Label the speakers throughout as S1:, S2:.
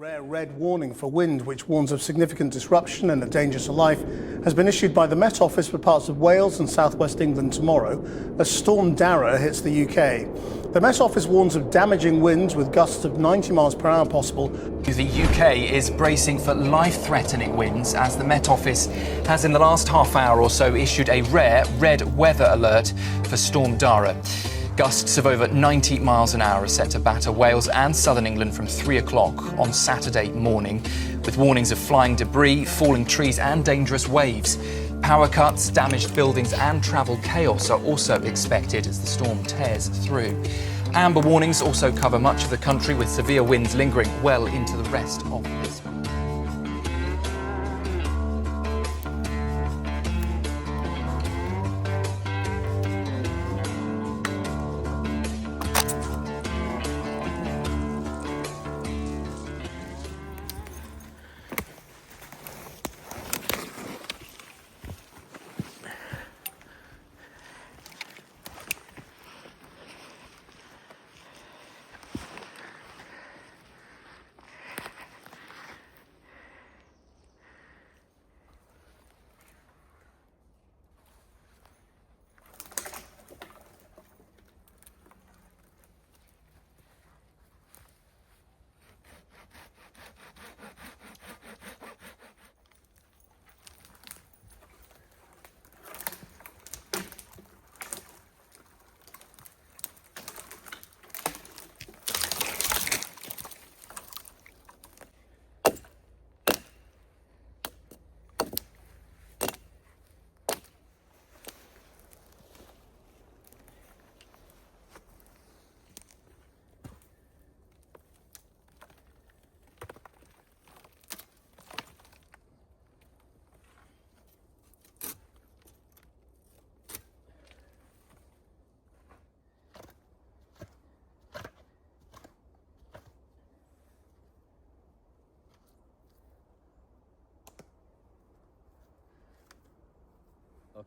S1: rare red warning for wind, which warns of significant disruption and a danger to life, has been issued by the Met Office for parts of Wales and southwest England tomorrow as Storm Dara hits the UK. The Met Office warns of damaging winds with gusts of 90 miles per hour possible.
S2: The UK is bracing for life-threatening winds as the Met Office has in the last half hour or so issued a rare red weather alert for Storm Dara. Gusts of over 90 miles an hour are set to batter Wales and southern England from 3 o'clock on Saturday morning, with warnings of flying debris, falling trees and dangerous waves. Power cuts, damaged buildings and travel chaos are also expected as the storm tears through. Amber warnings also cover much of the country, with severe winds lingering well into the rest of this month.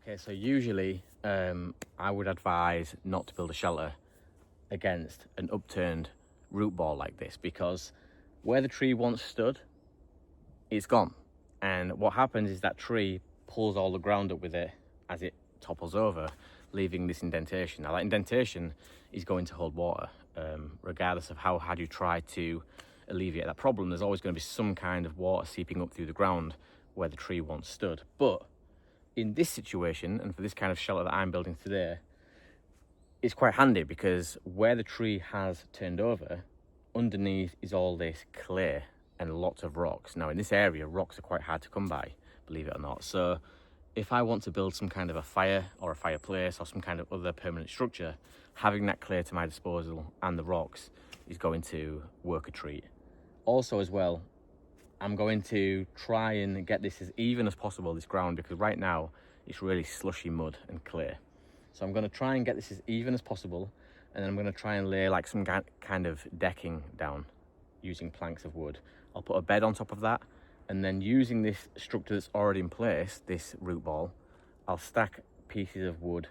S3: Okay, so usually I would advise not to build a shelter against an upturned root ball like this, because where the tree once stood, it's gone. And what happens is that tree pulls all the ground up with it as it topples over, leaving this indentation. Now that indentation is going to hold water. Regardless of how hard you try to alleviate that problem, there's always going to be some kind of water seeping up through the ground where the tree once stood. But in this situation, and for this kind of shelter that I'm building today, it's quite handy because where the tree has turned over, underneath is all this clay and lots of rocks. Now in this area, rocks are quite hard to come by, believe it or not. So if I want to build some kind of a fire or a fireplace or some kind of other permanent structure, having that clay to my disposal and the rocks is going to work a treat. Also as well, I'm going to try and get this as even as possible, this ground, because right now it's really slushy mud and clay. So I'm going to try and get this as even as possible, and then I'm going to try and lay like some kind of decking down using planks of wood. I'll put a bed on top of that, and then using this structure that's already in place, this root ball, I'll stack pieces of wood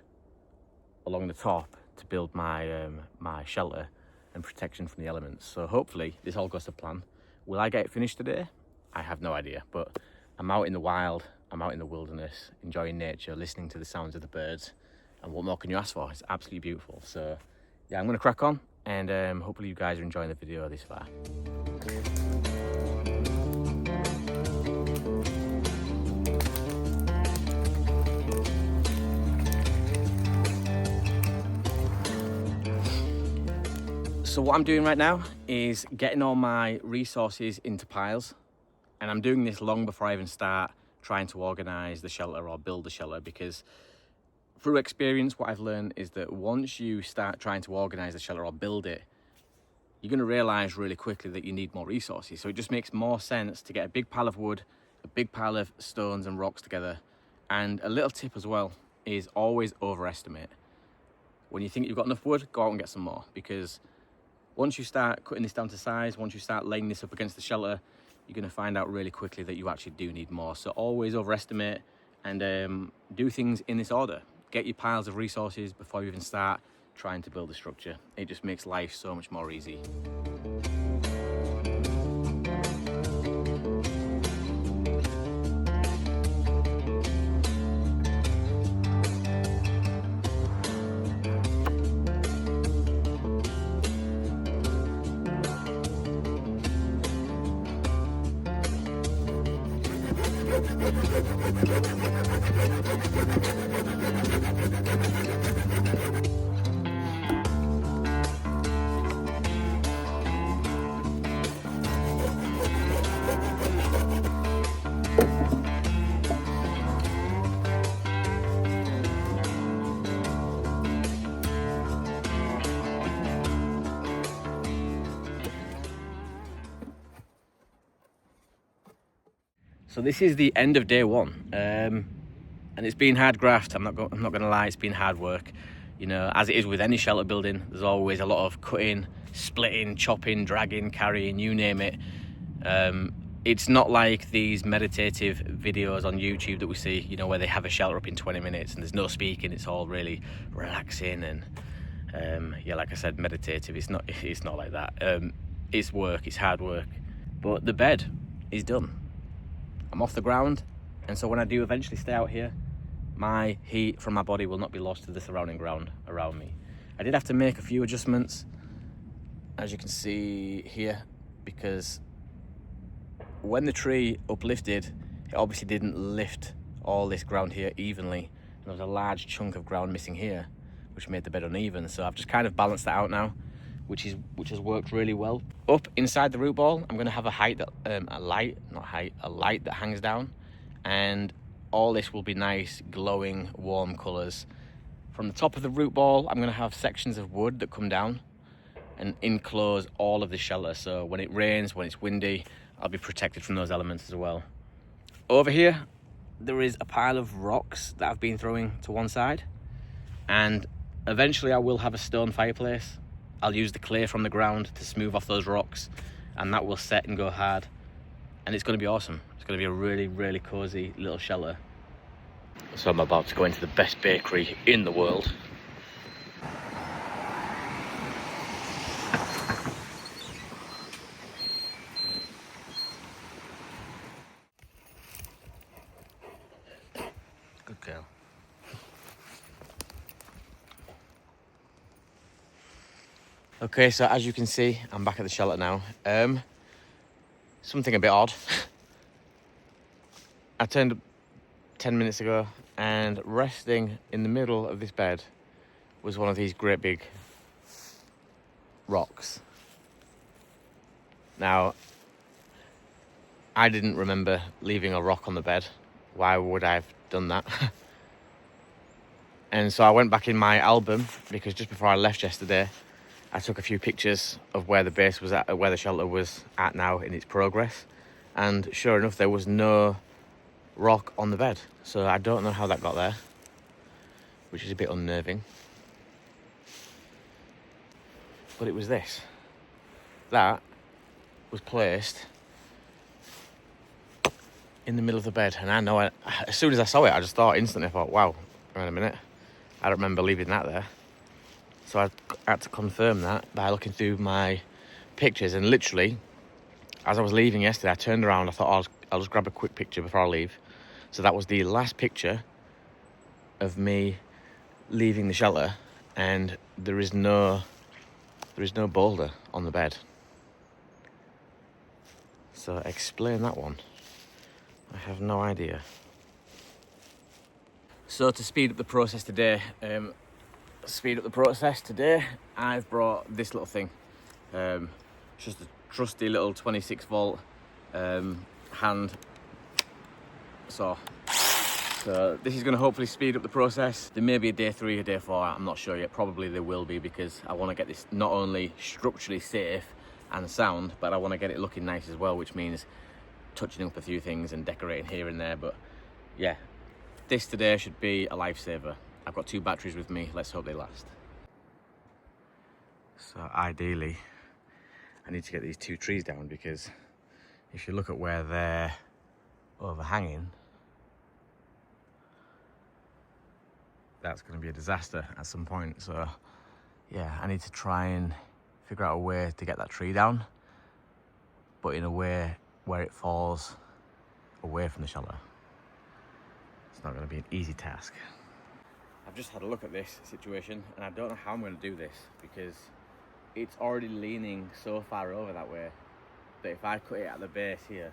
S3: along the top to build my my shelter and protection from the elements. So hopefully this all goes to plan. Will I get it finished today? I have no idea, but I'm out in the wild, I'm out in the wilderness, enjoying nature, listening to the sounds of the birds, and what more can you ask for? It's absolutely beautiful. So yeah, I'm gonna crack on, and hopefully you guys are enjoying the video this far. So what I'm doing right now is getting all my resources into piles, and I'm doing this long before I even start trying to organize the shelter or build the shelter, because through experience what I've learned is that once you start trying to organize the shelter or build it, you're going to realize really quickly that you need more resources. So it just makes more sense to get a big pile of wood, a big pile of stones and rocks together. And a little tip as well is always overestimate. When you think you've got enough wood, go out and get some more, because once you start cutting this down to size, once you start laying this up against the shelter, you're going to find out really quickly that you actually do need more. So always overestimate and do things in this order. Get your piles of resources before you even start trying to build a structure. It just makes life so much more easy. So this is the end of day one, and it's been hard graft. I'm not going to lie, it's been hard work. You know, as it is with any shelter building, there's always a lot of cutting, splitting, chopping, dragging, carrying, you name it. It's not like these meditative videos on YouTube that we see, you know, where they have a shelter up in 20 minutes and there's no speaking. It's all really relaxing and yeah, like I said, meditative. It's not like that. It's work, it's hard work, but the bed is done. I'm off the ground, and so when I do eventually stay out here, my heat from my body will not be lost to the surrounding ground around me. I did have to make a few adjustments, as you can see here, because when the tree uplifted, it obviously didn't lift all this ground here evenly. There was a large chunk of ground missing here, which made the bed uneven. So I've just kind of balanced that out now, which has worked really well. Up inside the root ball, I'm going to have a light that hangs down, and all this will be nice, glowing, warm colours. From the top of the root ball, I'm going to have sections of wood that come down and enclose all of the shelter. So when it rains, when it's windy, I'll be protected from those elements as well. Over here, there is a pile of rocks that I've been throwing to one side, and eventually I will have a stone fireplace. I'll use the clay from the ground to smooth off those rocks, and that will set and go hard, and it's going to be awesome. It's going to be a really, really cozy little shelter. So I'm about to go into the best bakery in the world. Good girl. Okay, so as you can see, I'm back at the shelter now. Something a bit odd. I turned up 10 minutes ago, and resting in the middle of this bed was one of these great big rocks. Now, I didn't remember leaving a rock on the bed. Why would I have done that? And so I went back in my album, because just before I left yesterday, I took a few pictures of where the base was at, where the shelter was at now in its progress. And sure enough, there was no rock on the bed. So I don't know how that got there, which is a bit unnerving. But it was this. That was placed in the middle of the bed. And I know, as soon as I saw it, I just thought instantly, I thought, wow, wait a minute. I don't remember leaving that there. So I had to confirm that by looking through my pictures, and literally, as I was leaving yesterday, I turned around, I thought, I'll just grab a quick picture before I leave. So that was the last picture of me leaving the shelter, and there is no boulder on the bed. So explain that one. I have no idea. So to speed up the process today, I've brought this little thing. It's just a trusty little 26 volt hand saw. So this is going to hopefully speed up the process. There may be a day 3 or day 4, I'm not sure yet. Probably there will be, because I want to get this not only structurally safe and sound, but I want to get it looking nice as well, which means touching up a few things and decorating here and there. But yeah, this today should be a lifesaver. I've got 2 batteries with me, let's hope they last. So ideally, I need to get these 2 trees down, because if you look at where they're overhanging, that's going to be a disaster at some point. So yeah, I need to try and figure out a way to get that tree down, but in a way where it falls away from the shelter. It's not going to be an easy task. I've just had a look at this situation, and I don't know how I'm going to do this, because it's already leaning so far over that way that if I cut it at the base here,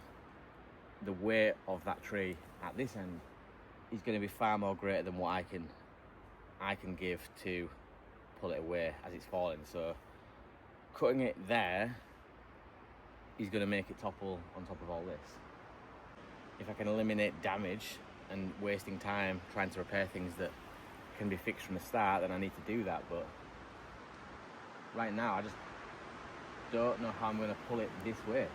S3: the weight of that tree at this end is going to be far more greater than what I can give to pull it away as it's falling. So cutting it there is going to make it topple on top of all this. If I can eliminate damage and wasting time trying to repair things that can be fixed from the start, then I need to do that. But right now I just don't know how I'm going to pull it this way.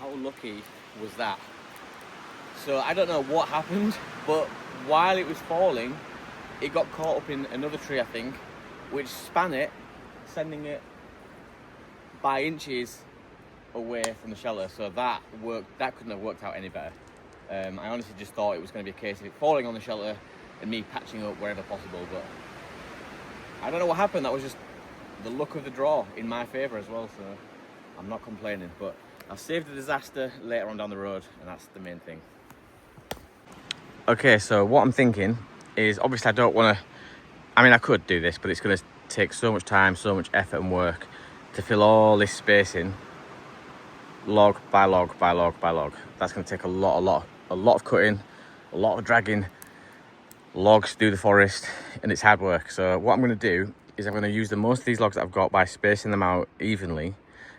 S3: How lucky was that? So I don't know what happened, but while it was falling, it got caught up in another tree, I think, which span it, sending it by inches away from the shelter. So that couldn't have worked out any better. I honestly just thought it was going to be a case of it falling on the shelter and me patching up wherever possible, but I don't know what happened. That was just the luck of the draw in my favour as well, so I'm not complaining. But I'll save the disaster later on down the road, and that's the main thing. Okay, so what I'm thinking is, obviously I don't want to, I mean I could do this, but it's going to take so much time, so much effort and work to fill all this space in, log by log by log by log. That's going to take a lot of cutting, a lot of dragging logs through the forest, and it's hard work. So what I'm going to do is I'm going to use the most of these logs that I've got by spacing them out evenly,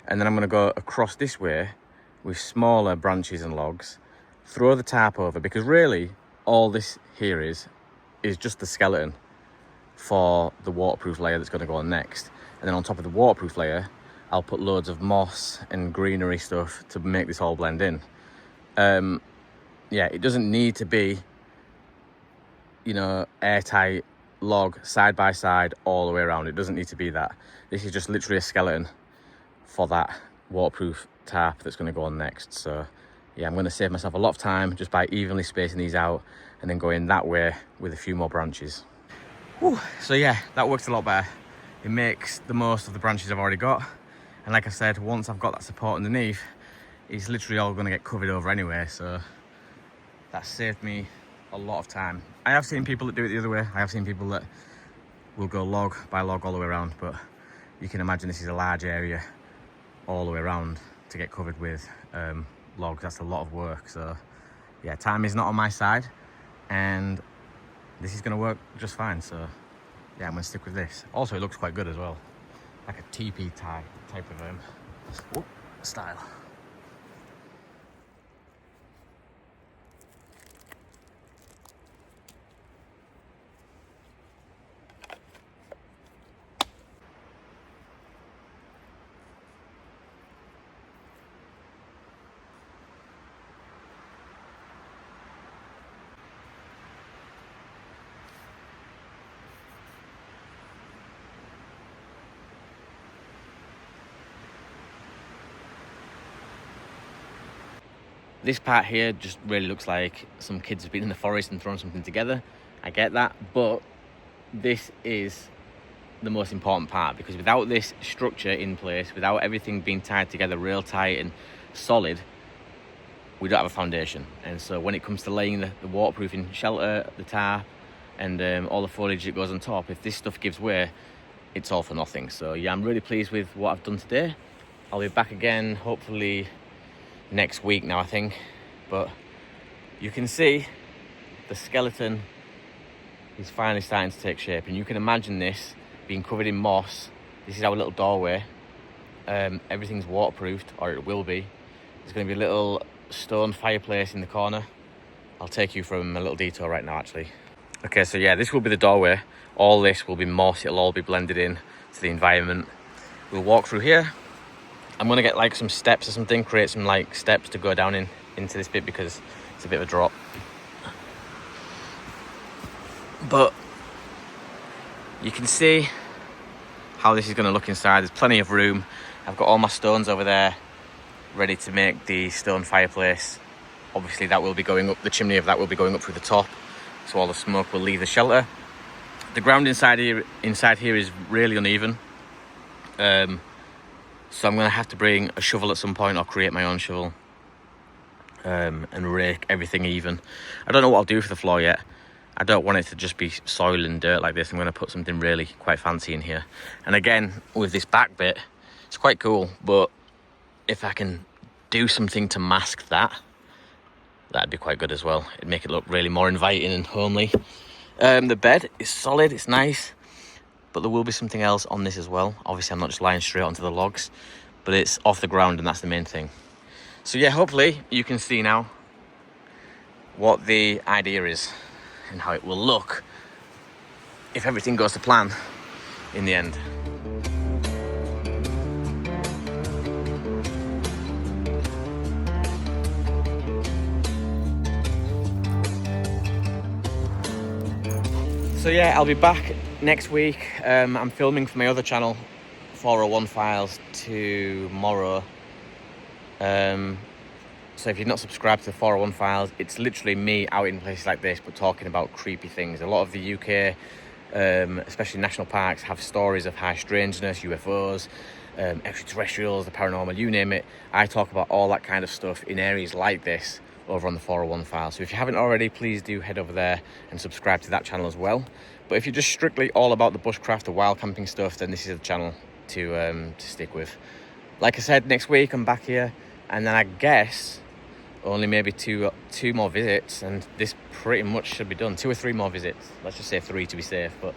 S3: and then I'm going to go across this way with smaller branches and logs, throw the tarp over, because really all this here is just the skeleton for the waterproof layer that's going to go on next. And then on top of the waterproof layer, I'll put loads of moss and greenery stuff to make this all blend in. Yeah, it doesn't need to be, you know, airtight log side by side all the way around. It doesn't need to be that. This is just literally a skeleton for that waterproof tarp that's going to go on next. So yeah, I'm going to save myself a lot of time just by evenly spacing these out and then going that way with a few more branches. Whew. So yeah, that works a lot better. It makes the most of the branches I've already got, and like I said, once I've got that support underneath, it's literally all going to get covered over anyway, so that saved me a lot of time. I have seen people that do it the other way. I have seen people that will go log by log all the way around, but you can imagine this is a large area all the way around to get covered with logs. That's a lot of work. So yeah, time is not on my side, and this is going to work just fine. So yeah, I'm going to stick with this. Also, it looks quite good as well, like a teepee type of style. This part here just really looks like some kids have been in the forest and thrown something together. I get that, but this is the most important part, because without this structure in place, without everything being tied together real tight and solid, we don't have a foundation. And so when it comes to laying the waterproofing shelter, the tarp, and all the foliage that goes on top, if this stuff gives way, it's all for nothing. So yeah, I'm really pleased with what I've done today. I'll be back again hopefully next week now, I think, but you can see the skeleton is finally starting to take shape, and you can imagine this being covered in moss. This is our little doorway. Everything's waterproofed, or it will be. There's going to be a little stone fireplace in the corner. I'll take you from a little detour right now, actually. Okay, so yeah, this will be the doorway. All this will be moss. It'll all be blended in to the environment. We'll walk through here. I'm going to get like some steps or something, create some like steps to go down into this bit, because it's a bit of a drop. But you can see how this is going to look inside. There's plenty of room. I've got all my stones over there ready to make the stone fireplace. obviously that will be going up, the chimney of that will be going up through the top, so all the smoke will leave the shelter. The ground inside here is really uneven, so I'm going to have to bring a shovel at some point or create my own shovel and rake everything even. I don't know what I'll do for the floor yet. I don't want it to just be soil and dirt like this. I'm going to put something really quite fancy in here. And again, with this back bit, it's quite cool, but if I can do something to mask that, that'd be quite good as well. It'd make it look really more inviting and homely. The bed is solid, it's nice, but there will be something else on this as well. Obviously, I'm not just lying straight onto the logs, but it's off the ground, and that's the main thing. So yeah, hopefully you can see now what the idea is and how it will look if everything goes to plan in the end. So yeah, I'll be back next week. I'm filming for my other channel, 401 Files, tomorrow. So if you're not subscribed to 401 Files, it's literally me out in places like this, but talking about creepy things. A lot of the UK, especially national parks, have stories of high strangeness, UFOs, extraterrestrials, the paranormal, you name it. I talk about all that kind of stuff in areas like this over on the 401 Files. So if you haven't already, please do head over there and subscribe to that channel as well. But if you're just strictly all about the bushcraft, the wild camping stuff, then this is the channel to stick with. Like I said, next week I'm back here, and then I guess only maybe two more visits, and this pretty much should be done. 2 or 3 more visits. Let's just say 3 to be safe, but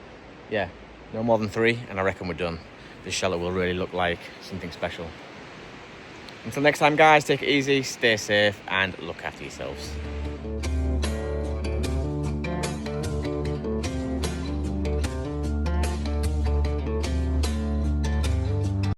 S3: yeah, no more than 3, and I reckon we're done. This shelter will really look like something special. Until next time, guys, take it easy, stay safe, and look after yourselves.